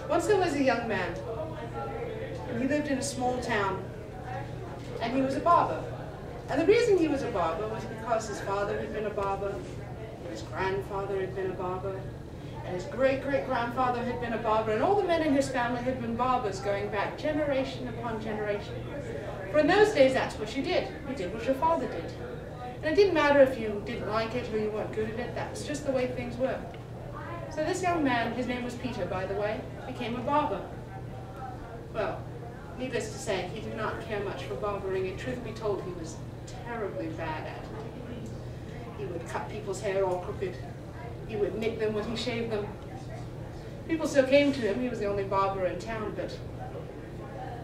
Once there was a young man, and he lived in a small town, and he was a barber. And the reason he was a barber was because his father had been a barber, his grandfather had been a barber, and his great-great-grandfather had been a barber, and all the men in his family had been barbers going back generation upon generation. For in those days, that's what you did. You did what your father did. And it didn't matter if you didn't like it or you weren't good at it, that's just the way things were. So this young man, his name was Peter, by the way, became a barber. Well, needless to say, he did not care much for barbering, and truth be told, he was terribly bad at it. He would cut people's hair all crooked. He would nick them when he shaved them. People still came to him. He was the only barber in town, but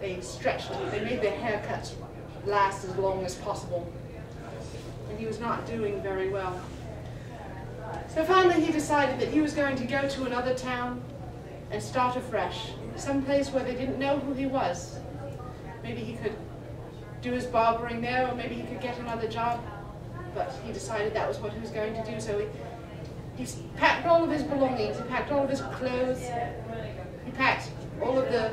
they stretched him. They made their haircuts last as long as possible. And he was not doing very well. So finally he decided that he was going to go to another town and start afresh, someplace where they didn't know who he was. Maybe he could do his barbering there, or maybe he could get another job, but he decided that was what he was going to do. So he packed all of his belongings, he packed all of his clothes, he packed all of the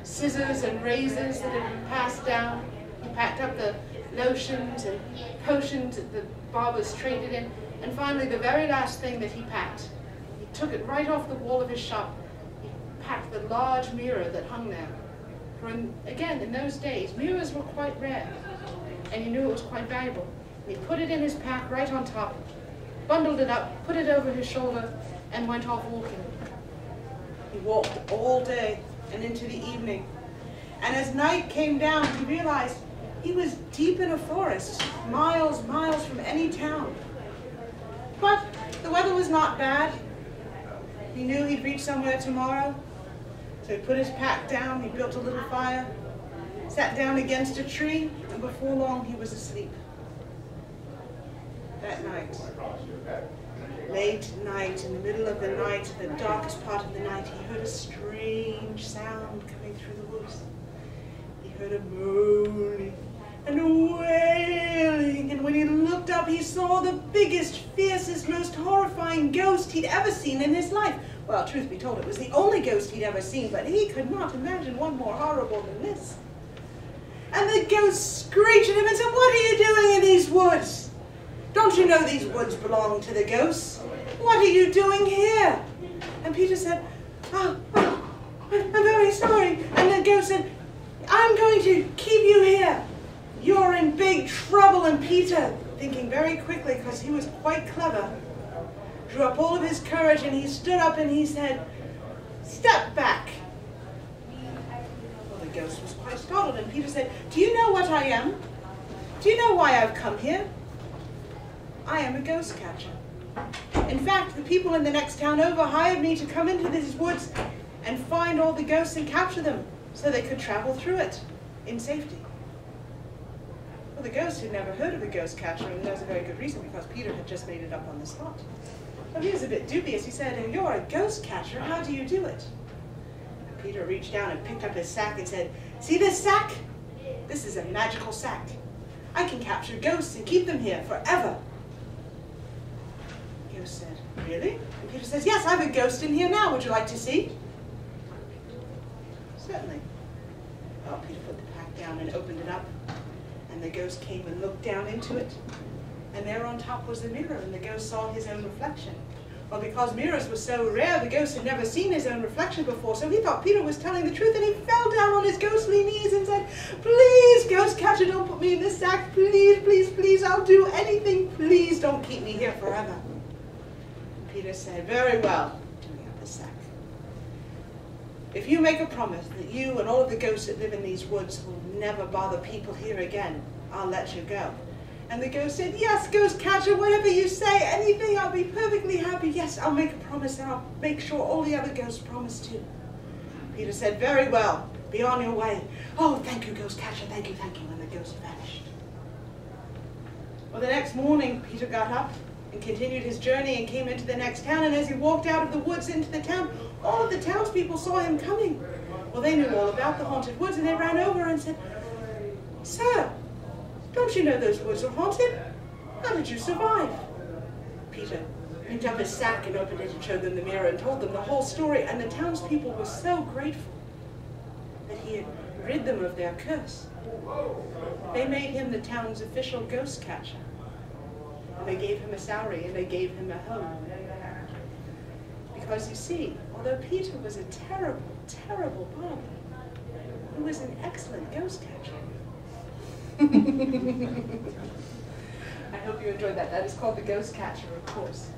scissors and razors that had been passed down, he packed up the lotions and potions that the barbers traded in, and finally the very last thing that he packed, he took it right off the wall of his shop. He packed the large mirror that hung there. For again, in those days, mirrors were quite rare, and he knew it was quite valuable. And he put it in his pack right on top, bundled it up, put it over his shoulder, and went off walking. He walked all day and into the evening. And as night came down, he realized he was deep in a forest, miles from any town. But the weather was not bad. He knew he'd reach somewhere tomorrow. So he put his pack down, he built a little fire, sat down against a tree, and before long he was asleep. That night, late night, in the middle of the night, the darkest part of the night, he heard a strange sound coming through the woods. He heard a moaning and a wailing, and when he looked up, he saw the biggest, fiercest, most horrifying ghost he'd ever seen in his life. Well, truth be told, it was the only ghost he'd ever seen, but he could not imagine one more horrible than this. And the ghost screeched at him and said, "What are you doing in these woods? Don't you know these woods belong to the ghosts? What are you doing here?" And Peter said, I'm very sorry. And the ghost said, "I'm going to keep you here. You're in big trouble." And Peter, thinking very quickly, because he was quite clever, drew up all of his courage, and he stood up and he said, "Step back." Well, the ghost was quite startled, and Peter said, "Do you know what I am? Do you know why I've come here? I am a ghost catcher. In fact, the people in the next town over hired me to come into these woods and find all the ghosts and capture them so they could travel through it in safety." Well, the ghost had never heard of a ghost catcher, and there was a very good reason, because Peter had just made it up on the spot. So he was a bit dubious. He said, "You're a ghost catcher, how do you do it?" And Peter reached down and picked up his sack and said, "See this sack? This is a magical sack. I can capture ghosts and keep them here forever." The ghost said, "Really?" And Peter says, "Yes, I have a ghost in here now. Would you like to see?" "Certainly." Well, Peter put the pack down and opened it up, and the ghost came and looked down into it. And there on top was the mirror, and the ghost saw his own reflection. Well, because mirrors were so rare, the ghost had never seen his own reflection before, so he thought Peter was telling the truth, and he fell down on his ghostly knees and said, "Please, ghost catcher, don't put me in this sack. Please, please, please, I'll do anything. Please don't keep me here forever." And Peter said, "Very well, do me up the sack. If you make a promise that you and all of the ghosts that live in these woods will never bother people here again, I'll let you go." And the ghost said, "Yes, ghost catcher, whatever you say, anything, I'll be perfectly happy. Yes, I'll make a promise, and I'll make sure all the other ghosts promise too." Peter said, "Very well, be on your way." "Oh, thank you, ghost catcher, thank you, thank you." And the ghost vanished. Well, the next morning, Peter got up and continued his journey and came into the next town, and as he walked out of the woods into the town, all of the townspeople saw him coming. Well, they knew all about the haunted woods, and they ran over and said, "Sir, don't you know those woods are haunted? How did you survive?" Peter picked up his sack and opened it and showed them the mirror and told them the whole story, and the townspeople were so grateful that he had rid them of their curse. They made him the town's official ghost catcher, and they gave him a salary and they gave him a home. Because you see, although Peter was a terrible, terrible barber, he was an excellent ghost catcher. I hope you enjoyed that. That is called The Ghost Catcher, of course.